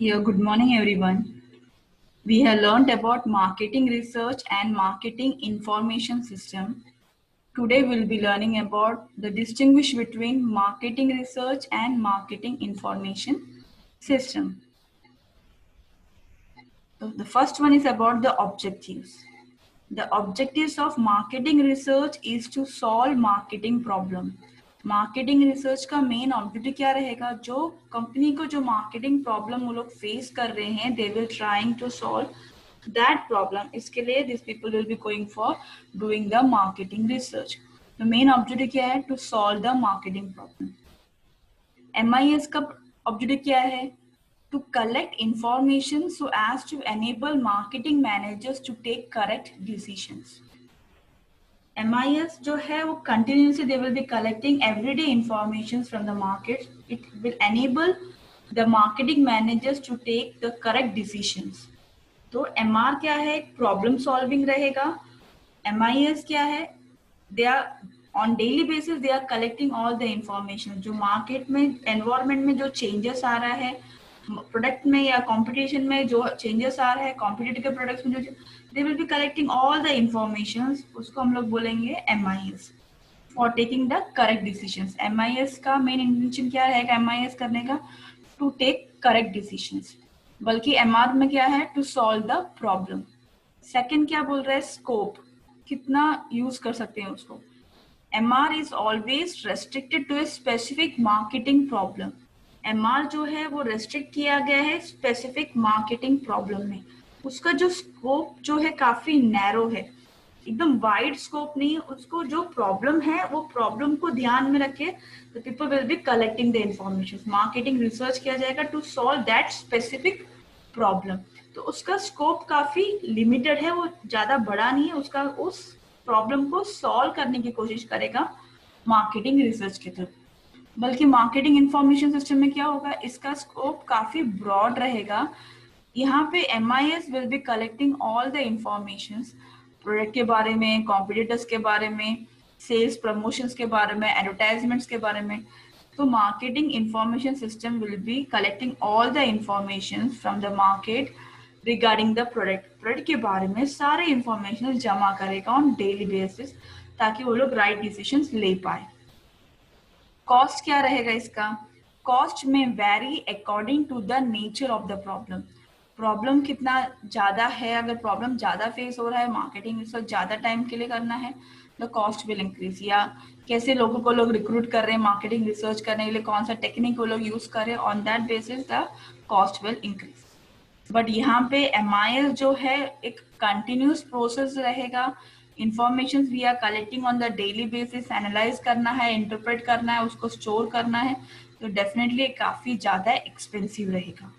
Yeah, good morning, everyone. We have learned about marketing research and marketing information system. Today, we'll be learning about the distinguish between marketing research and marketing information system. So the first one is about the objectives. The objectives of marketing research is to solve marketing problem. Marketing research का main objective क्या रहेगा? जो company को जो marketing problem वो लोग face कर रहे हैं, they will trying to solve that problem. इसके लिए this people will be going for doing the marketing research. तो मेन ऑब्जेक्टिव क्या है? To solve the marketing problem. MIS का ऑब्जेक्टिव क्या है? To collect information so as to enable marketing managers to take correct decisions. MIS जो है वो continuously they will be collecting everyday information from the market. It will enable the marketing managers to take the correct decisions. तो MR क्या है? Problem solving रहेगा. MIS क्या है? They are on daily basis they are collecting all the information. जो market में environment में जो changes आ रहा है, प्रोडक्ट में या कंपटीशन में जो चेंजेस आ रहे हैं, कॉम्पिटिटिव के प्रोडक्ट्स में जो they will be collecting all the information, उसको हम लोग बोलेंगे MIS for taking the correct decisions. MIS का मेन इंटेंशन क्या रहेगा MIS करने का? To take correct decisions. बल्कि MR में क्या है? To solve the problem. Second क्या बोल रहा है? स्कोप, कितना यूज कर सकते हैं उसको. MR is always restricted to a specific marketing problem. MR जो है वो रेस्ट्रिक्ट किया गया है स्पेसिफिक मार्केटिंग प्रॉब्लम में. उसका जो स्कोप जो है काफी नैरो है, एकदम वाइड स्कोप नहीं है. उसको जो प्रॉब्लम है वो प्रॉब्लम को ध्यान में रखे the people will be collecting the information. Marketing research किया जाएगा to solve that specific problem. तो उसका स्कोप काफी लिमिटेड है, वो ज्यादा बड़ा नहीं है. उसका उस प्रॉब्लम को सॉल्व करने की कोशिश करेगा मार्केटिंग रिसर्च के थ्रू. बल्कि मार्केटिंग इंफॉर्मेशन सिस्टम में क्या होगा? इसका स्कोप काफी ब्रॉड रहेगा. यहाँ पे MIS will be collecting all the information product के बारे में, कॉम्पिटिटर्स के बारे में, सेल्स प्रमोशंस के बारे में, एडवर्टाइजमेंट्स के बारे में. तो marketing information system will be collecting all the information from the market regarding the product के बारे में सारे इंफॉर्मेशन जमा करेगा ऑन डेली बेसिस, ताकि वो लोग राइट डिसीजंस ले पाए. कॉस्ट क्या रहेगा इसका? कॉस्ट में vary according to the nature of the problem. Problem कितना ज्यादा है, अगर प्रॉब्लम ज्यादा फेस हो रहा है, मार्केटिंग रिसर्च ज्यादा टाइम के लिए करना है, द कॉस्ट विल इंक्रीज. या कैसे लोगों को लोग रिक्रूट कर रहे हैं मार्केटिंग रिसर्च करने के लिए, कौन सा टेक्निक वो लोग यूज कर रहे हैं, on that basis the cost will increase. But यहाँ पे MIS जो है एक कंटिन्यूस प्रोसेस रहेगा. Information we are collecting on the daily basis, analyse करना है, इंटरप्रेट करना है, उसको स्टोर करना है. तो डेफिनेटली काफी ज्यादा एक्सपेंसिव रहेगा.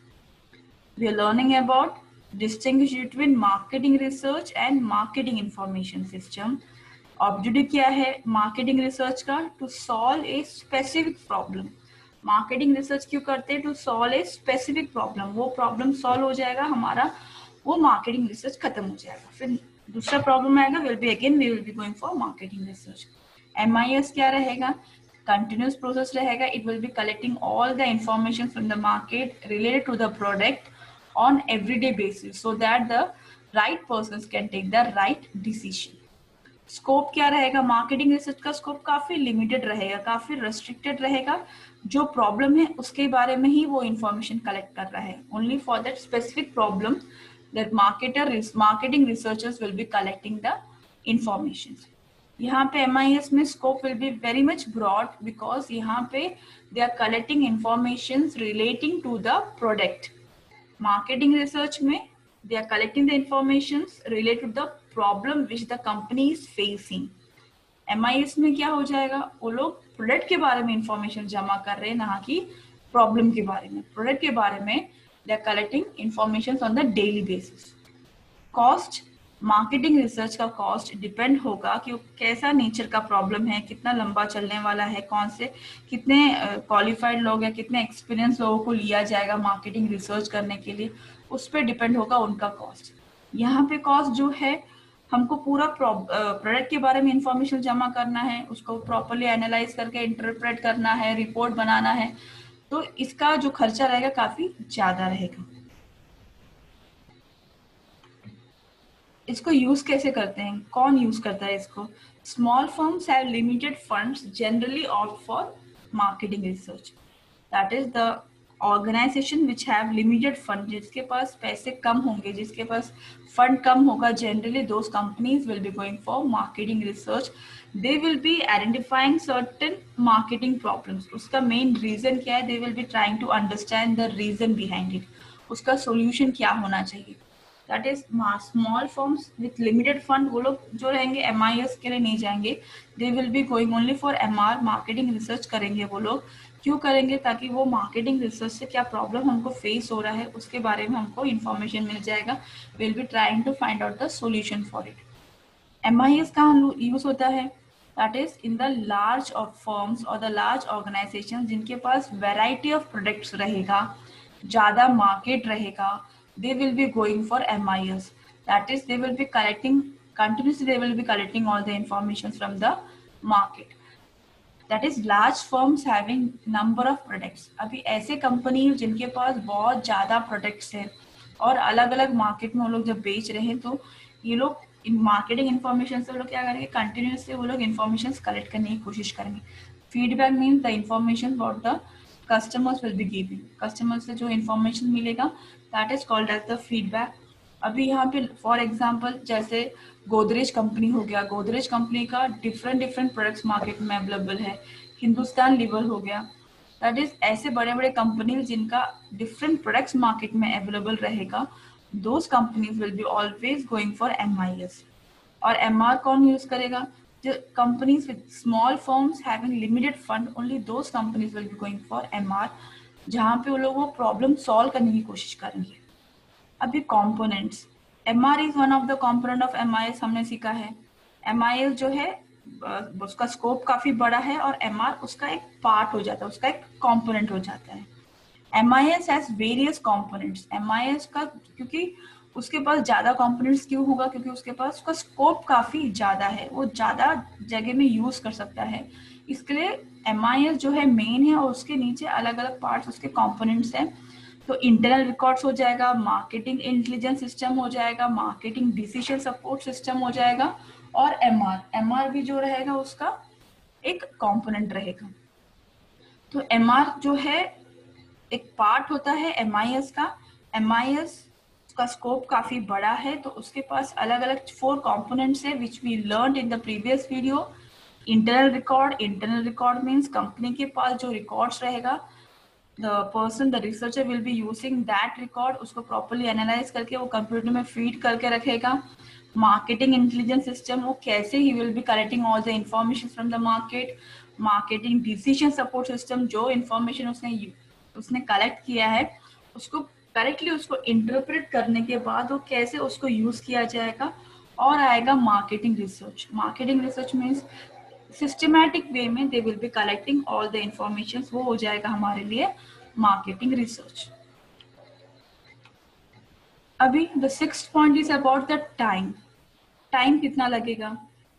We are learning about distinguish between marketing research and marketing information system. Objective क्या है मार्केटिंग रिसर्च का? To solve a specific problem. Marketing research क्यों करते हैं? To solve a specific problem. वो प्रॉब्लम सॉल्व हो जाएगा हमारा, वो मार्केटिंग रिसर्च खत्म हो जाएगा. फिर दूसरा प्रॉब्लम आएगा, we will be going for marketing research. MIS क्या रहेगा? कंटिन्यूस प्रोसेस रहेगा. It will be collecting all the information from the market related to the product on everyday basis, so that the right person can take the right decision. Scope क्या रहेगा? Marketing research का scope काफी limited रहेगा, काफी restricted रहेगा. जो problem है उसके बारे में ही वो इंफॉर्मेशन कलेक्ट कर रहा है. Only for that specific problem that marketing researchers will be collecting the information. यहाँ पे MIS में scope will be very much broad, because यहाँ पे they are collecting information relating to the product. Marketing research में they are collecting the informations related to the problem which the company is facing. MIS में क्या हो जाएगा? वो लोग product के बारे में इंफॉर्मेशन जमा कर रहे हैं, ना कि प्रॉब्लम के बारे में. प्रोडक्ट के बारे में they are collecting information on the daily basis. Cost, marketing research का कॉस्ट डिपेंड होगा कि कैसा नेचर का प्रॉब्लम है, कितना लंबा चलने वाला है, कौन से कितने क्वालिफाइड लोग या कितने एक्सपीरियंस लोगों को लिया जाएगा मार्केटिंग रिसर्च करने के लिए, उस पर डिपेंड होगा उनका कॉस्ट. यहाँ पे कॉस्ट जो है, हमको पूरा प्रोडक्ट के बारे में इंफॉर्मेशन जमा करना है, उसको प्रॉपरली एनालाइज करके इंटरप्रेट करना है, रिपोर्ट बनाना है. तो इसका जो खर्चा रहेगा काफी ज्यादा रहेगा. इसको यूज कैसे करते हैं, कौन यूज करता है इसको? Small firms have limited funds generally opt for marketing research. That is the organisation which have limited fund, जिसके पास पैसे कम होंगे, जिसके पास फंड कम होगा, generally those companies will be going for marketing research. They will be identifying certain marketing problems. उसका main reason क्या है? They will be trying to understand the reason behind it, उसका सोल्यूशन क्या होना चाहिए। That is small firms with limited fund, वो लोग जो रहेंगे MIS के लिए नहीं जाएंगे, they will be going only for MR, marketing research करेंगे वो लोग। क्यों करेंगे? ताकि वो मार्केटिंग रिसर्च से क्या प्रॉब्लम हमको फेस हो रहा है उसके बारे में हमको इन्फॉर्मेशन मिल जाएगा। Will be trying to find out the solution for it. MIS कहाँ यूज होता है? That is in the large of firms और द लार्ज ऑर्गेनाइजेशन जिनके पास वेराइटी ऑफ प्रोडक्ट्स रहेगा, ज्यादा मार्केट रहेगा, they will be going for MIS. That is, they will be collecting continuously, they will be collecting all the information from the market. That is large firms having number of products. अभी ऐसे company जिनके पास बहुत ज्यादा products हैं और अलग अलग market में वो लोग जब बेच रहे हैं, तो ये लोग इन मार्केटिंग इन्फॉर्मेशन से वो लोग क्या करेंगे? कंटिन्यूसली वो लोग इन्फॉर्मेशन कलेक्ट करने की कोशिश करेंगे। Feedback means the information about the customers will be giving. Customer से जो इन्फॉर्मेशन मिलेगा that is called as the feedback. अभी यहाँ पे फॉर एग्जांपल जैसे गोदरेज कंपनी हो गया, गोदरेज कंपनी का डिफरेंट प्रोडक्ट्स मार्केट में अवेलेबल है। हिंदुस्तान लीवर हो गया, दैट इज ऐसे बड़े बड़े कंपनीज जिनका डिफरेंट प्रोडक्ट्स मार्केट में अवेलेबल रहेगा, those companies will be always going for MIS। और MR कौन यूज करेगा? जो companies with small firms having limited fund, only those companies will be going for MR, जहाँ पे वो लोग वो प्रॉब्लम सॉल्व करने की कोशिश करेंगे। अभी components, MR is one of the component of MIS, हमने सीखा है। MIS जो है उसका स्कोप काफी बड़ा है और MR उसका एक पार्ट हो जाता है, उसका एक कंपोनेंट हो जाता है। MIS has various components. MIS का क्योंकि उसके पास ज्यादा कंपोनेंट्स क्यों होगा? क्योंकि उसके पास उसका स्कोप काफी ज्यादा है, वो ज्यादा जगह में यूज कर सकता है, इसके लिए MIS जो है मेन है और उसके नीचे अलग अलग पार्ट्स उसके कंपोनेंट्स हैं। तो इंटरनल रिकॉर्ड्स हो जाएगा, मार्केटिंग इंटेलिजेंस सिस्टम हो जाएगा, मार्केटिंग डिसीजन सपोर्ट सिस्टम हो जाएगा, और MR भी जो रहेगा उसका एक कंपोनेंट रहेगा। तो MR जो है एक पार्ट होता है MIS का। MIS का स्कोप काफी बड़ा है, तो उसके पास अलग अलग 4 कंपोनेंट्स है which we learn in the previous video. Internal record means company के पास जो रिकॉर्ड्स रहेगा, the researcher will be using that record, उसको प्रॉपरली एनालाइज करके वो कंप्यूटर में फीड करके रखेगा। मार्केटिंग इंटेलिजेंस सिस्टम, वो कैसे he will be collecting all the information from the market. Marketing decision support system, जो इंफॉर्मेशन उसने कलेक्ट किया है उसको करेक्टली उसको इंटरप्रेट करने के बाद वो कैसे उसको यूज किया जाएगा। और आएगा marketing research means systematic way में they will be collecting all the information, वो हो जाएगा हमारे लिए मार्केटिंग रिसर्च। अभी the 6th point is about the time कितना लगेगा?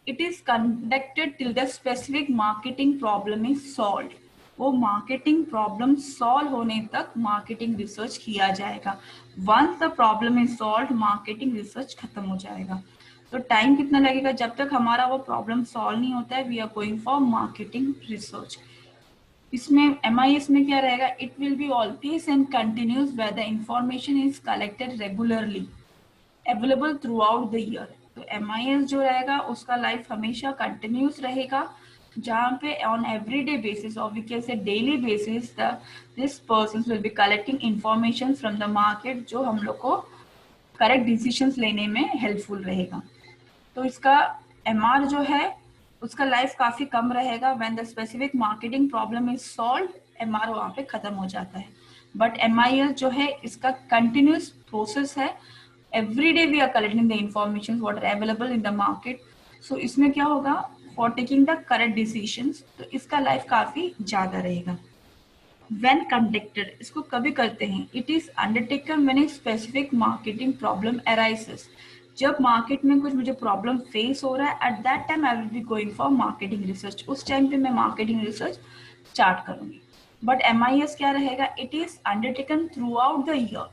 It is conducted till the specific marketing problem is solve. वो मार्केटिंग प्रॉब्लम सॉल्व होने तक मार्केटिंग रिसर्च किया जाएगा। Once the problem is solve, marketing research खत्म हो जाएगा। तो टाइम कितना लगेगा? जब तक हमारा वो प्रॉब्लम सॉल्व नहीं होता है, we are going for marketing research. इसमें MIS में क्या रहेगा? It will be always and continuous where the information is collected regularly available throughout the year. तो MIS जो रहेगा उसका लाइफ हमेशा कंटिन्यूस रहेगा, जहाँ पे ऑन एवरीडे बेसिस और we can say daily basis this person will be collecting information from the market, जो हम लोग को करेक्ट डिसीजंस लेने में हेल्पफुल रहेगा। तो इसका MR जो है उसका लाइफ काफी कम रहेगा। When the specific marketing problem is solve, MR वहाँ पे खत्म हो जाता है। बट MIS जो है इसका कंटिन्यूस प्रोसेस है। Every day we are collecting the information what are available in the market. So इसमें क्या होगा? For taking the correct decisions, तो इसका लाइफ काफी ज्यादा रहेगा। When conducted, इसको कभी करते हैं? It is undertaken when a specific marketing problem arises. जब मार्केट में कुछ मुझे प्रॉब्लम फेस हो रहा है, at that time I will be going for marketing research. उस टाइम पे मैं मार्केटिंग रिसर्च स्टार्ट करूंगी। बट MIS क्या रहेगा? It is undertaken through out the year.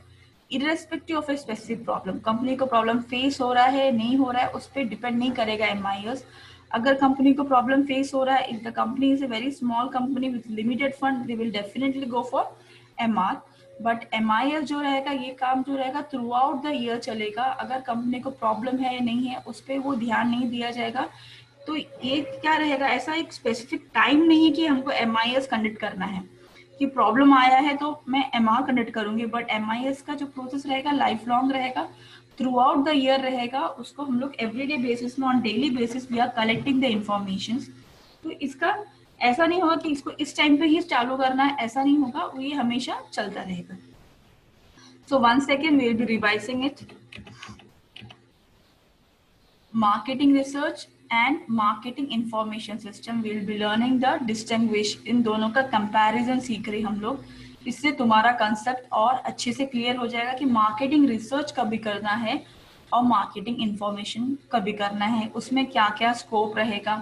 Irrespective of A specific problem, company को प्रॉब्लम फेस हो रहा है नहीं हो रहा है उस पर डिपेंड नहीं करेगा MIS। अगर कंपनी को प्रॉब्लम फेस हो रहा है, if the company is a very small company with limited fund, they will definitely go for MR। But MIS जो रहेगा, ये काम जो रहेगा थ्रू आउट द ईयर चलेगा। अगर कंपनी को प्रॉब्लम है या नहीं है उस पर वो ध्यान नहीं दिया जाएगा। तो ये क्या रहेगा, ऐसा एक स्पेसिफिक टाइम नहीं है कि हमको MIS कंडक्ट करना है कि प्रॉब्लम आया है तो मैं MR कंडक्ट करूंगी। बट MIS का जो प्रोसेस रहेगा लाइफ लॉन्ग रहेगा, थ्रू आउट द ईयर रहेगा। उसको हम लोग एवरीडे बेसिस में, on daily basis we are collecting the information. तो इसका ऐसा नहीं होगा कि इसको इस टाइम पे ही चालू करना है, ऐसा नहीं होगा, ये हमेशा चलता रहेगा। So 1 second, we will be revising it. Marketing research and marketing information system, will be learning the distinguish, इन दोनों का कंपैरिजन सीख रहे हम लोग। इससे तुम्हारा कंसेप्ट और अच्छे से क्लियर हो जाएगा कि मार्केटिंग रिसर्च कभी करना है और मार्केटिंग इंफॉर्मेशन कभी करना है, उसमें क्या क्या स्कोप रहेगा,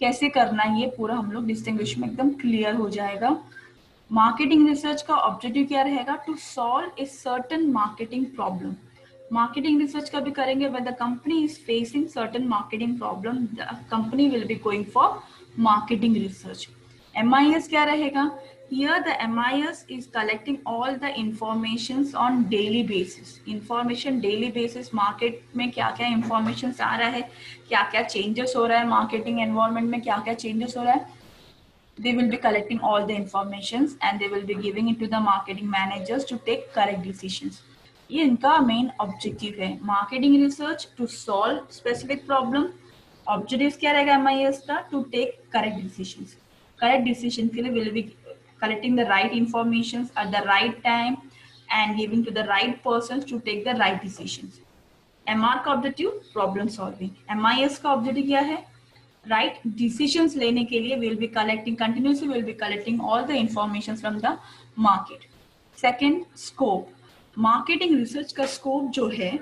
कैसे करना है, ये पूरा हम लोग डिस्टिंग्विश में एकदम क्लियर हो जाएगा। मार्केटिंग रिसर्च का ऑब्जेक्टिव क्या रहेगा, to solve a certain marketing problem. Marketing research कभी करेंगे when the company is facing certain marketing problem, the company will be going for marketing research. MIS क्या रहेगा, here the MIS is collecting all the informations on daily basis। information daily basis, market में क्या क्या information आ रहा है, क्या क्या changes हो रहा है, मार्केटिंग एनवायरनमेंट में क्या क्या चेंजेस हो रहा है, they will be collecting all the informations and they will be giving it to the marketing managers to take correct decisions। ये इनका मेन ऑब्जेक्टिव है, marketing research to solve specific problem. Objective क्या रहेगा MIS का, to take correct decisions. Correct decision के लिए will be collecting the right informations at the right time and giving to the right persons to take the right decisions। MR का objective problem solving, MIS का objective क्या है, right decisions लेने के लिए will be collecting, continuously will be collecting all the information from the market. Second, scope. Marketing research का scope जो है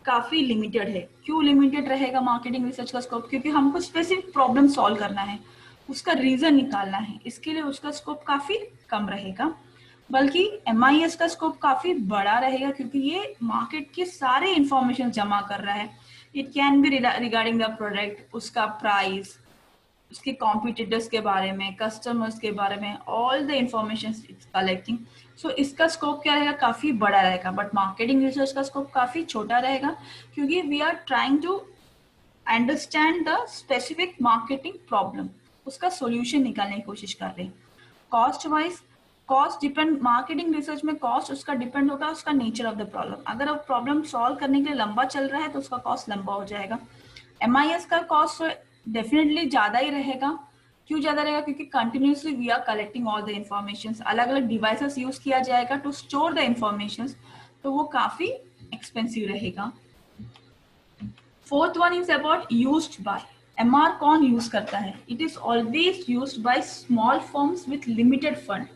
काफी लिमिटेड है। क्यों लिमिटेड रहेगा मार्केटिंग रिसर्च का स्कोप, क्योंकि हमको स्पेसिफिक प्रॉब्लम सॉल्व करना है, उसका रीजन निकालना है, इसके लिए उसका स्कोप काफी कम रहेगा। बल्कि MIS का स्कोप काफी बड़ा रहेगा क्योंकि ये मार्केट के सारे इंफॉर्मेशन जमा कर रहा है। It can be regarding the product, उसका प्राइस, उसके कॉम्पिटिटर्स के बारे में, कस्टमर्स के बारे में, all the information it's collecting. So इसका स्कोप क्या रहेगा, काफी बड़ा रहेगा। बट मार्केटिंग रिसर्च का स्कोप काफी छोटा रहेगा क्योंकि we are trying to understand the specific marketing problem, उसका सोल्यूशन निकालने की कोशिश कर रहे हैं। Cost wise, cost depend, marketing research में कॉस्ट उसका डिपेंड होगा उसका नेचर ऑफ द प्रॉब्लम। अगर अब प्रॉब्लम सॉल्व करने के लिए लंबा चल रहा है तो उसका कॉस्ट लंबा हो जाएगा। MIS का कॉस्ट डेफिनेटली ज्यादा ही रहेगा। क्यों ज्यादा रहेगा, क्योंकि continuously we are collecting all the information, अलग अलग डिवाइसेस यूज किया जाएगा टू स्टोर द इंफॉर्मेशन, तो वो काफी एक्सपेंसिव रहेगा। Fourth one is about used by. MR कौन यूज करता है, it is always used by small firms with limited fund,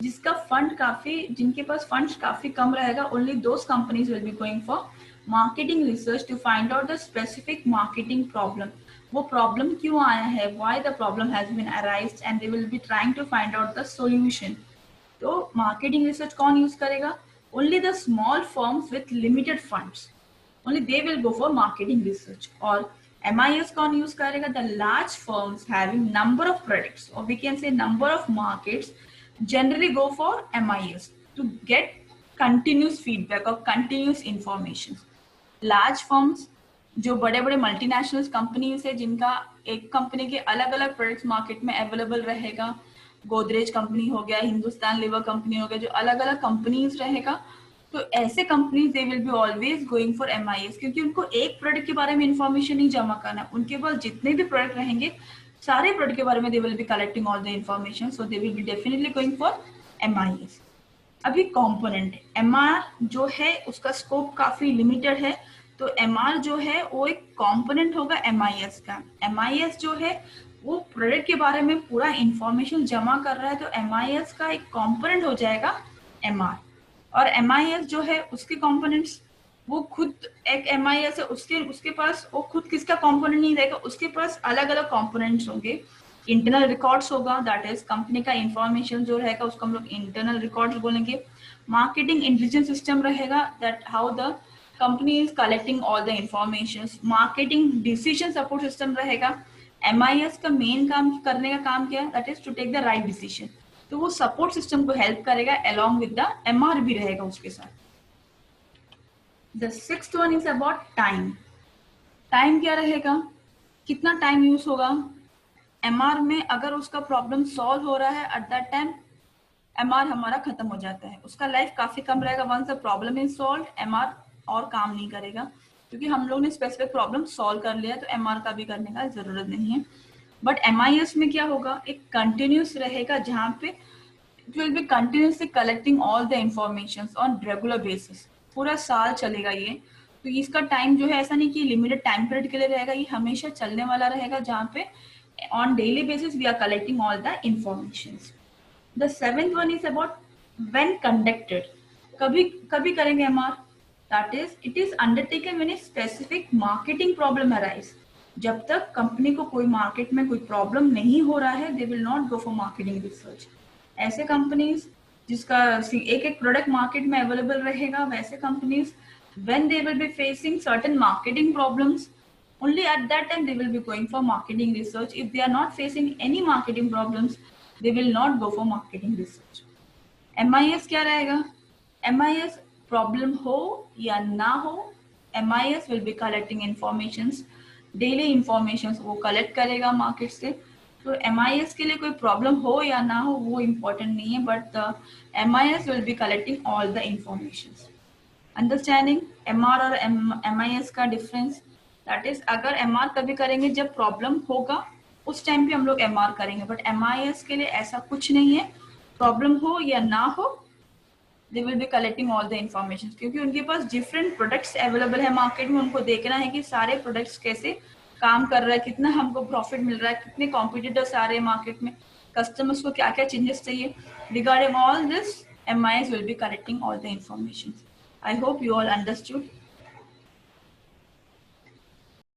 जिसका फंड काफी, जिनके पास फंड्स काफी कम रहेगा। Only those companies will be going for marketing research to find out the specific marketing problem. वो प्रॉब्लम क्यों आया है, why the problem has been arised, and they will be trying to find out the solution. तो marketing research कौन use करेगा, only the small firms with limited funds, only they will go for marketing research। और MIS कौन use करेगा, the large firms having number of products or we can say number of markets generally go for MIS to get continuous feedback or continuous information। large firms जो बड़े बड़े multinational companies है, जिनका एक company के अलग अलग प्रोडक्ट्स मार्केट में अवेलेबल रहेगा, गोदरेज कंपनी हो गया, हिंदुस्तान लीवर कंपनी हो गया, जो अलग अलग कंपनीज रहेगा, तो ऐसे companies they will be always going for MIS, क्योंकि उनको एक प्रोडक्ट के बारे में इंफॉर्मेशन नहीं जमा करना, उनके पास जितने भी प्रोडक्ट रहेंगे सारे प्रोडक्ट के बारे में they will be collecting all the information, so they will be definitely going for MIS। अभी कंपोनेंट MR जो है उसका स्कोप काफी लिमिटेड है, तो MR जो है वो एक कंपोनेंट होगा MIS का। MIS जो है वो प्रोडक्ट के बारे में पूरा इंफॉर्मेशन जमा कर रहा है, तो MIS का एक कंपोनेंट हो जाएगा MR। और MIS जो है उसके कंपोनेंट्स, वो खुद एक MIS है, उसके पास वो खुद किसका कंपोनेंट नहीं रहेगा, उसके पास अलग अलग कंपोनेंट्स होंगे। इंटरनल रिकॉर्ड्स होगा, दैट इज कंपनी का इंफॉर्मेशन जो रहेगा उसको हम लोग इंटरनल रिकॉर्ड्स बोलेंगे। मार्केटिंग इंटेलिजेंस सिस्टम रहेगा, that how the company is collecting all the information. Marketing decision support system रहेगा. MIS का मेन काम करने का काम क्या है, that is to take the right decision. तो वो सपोर्ट सिस्टम को हेल्प करेगा, अलोंग विद द MR भी रहेगा उसके साथ. The sixth one is about time. Time क्या रहेगा, कितना टाइम यूज होगा. MR में अगर उसका प्रॉब्लम सॉल्व हो रहा है एट दैट टाइम MR हमारा खत्म हो जाता है, उसका लाइफ काफी कम रहेगा. Once the problem is solve, MR और काम नहीं करेगा, क्योंकि हम लोग ने स्पेसिफिक प्रॉब्लम सॉल्व कर लिया, तो MR का भी करने का जरूरत नहीं है. बट MIS में क्या होगा, एक कंटिन्यूस रहेगा, जहाँ पे it will B continuously collecting all the information on regular basis. पूरा साल चलेगा ये. तो इसका टाइम जो है ऐसा नहीं कि लिमिटेड टाइम पीरियड के लिए रहेगा, ये हमेशा चलने वाला रहेगा, जहाँ पे on daily basis we are collecting all the information. The seventh one is about when conducted. कभी कभी करेंगे MR. That is, it is undertaken when a specific marketing problem arise. जब तक कंपनी को कोई मार्केट में कोई प्रॉब्लम नहीं हो रहा है, they will not go for marketing research. ऐसे कंपनीज जिसका एक एक प्रोडक्ट मार्केट में अवेलेबल रहेगा, वैसे companies when they will be facing certain marketing problems, only at that time they will be going for marketing research. If they are not facing any marketing problems, they will not go for marketing research. MIS क्या रहेगा, MIS problem हो या ना हो, MIS will be collecting informations, daily information वो collect करेगा market से. तो MIS के लिए कोई प्रॉब्लम हो या ना हो वो इम्पोर्टेंट नहीं है, but MIS will be collecting all the informations. Understanding MR और MIS का डिफरेंस, दैट इज अगर MR कभी करेंगे जब प्रॉब्लम होगा, उस टाइम पे हम लोग MR करेंगे, बट MIS के लिए ऐसा कुछ नहीं है. प्रॉब्लम हो या ना हो, दे will be collecting all the information, क्योंकि उनके पास डिफरेंट प्रोडक्ट्स अवेलेबल है मार्केट में. उनको देखना है कि सारे प्रोडक्ट्स कैसे काम कर रहा है, कितना हमको प्रॉफिट मिल रहा है, कितने कॉम्पिटिटर्स आ रहे हैं मार्केट में, कस्टमर्स को क्या क्या चेंजेस चाहिए. Regarding all this, MIS will be collecting all the information. I hope you all understood.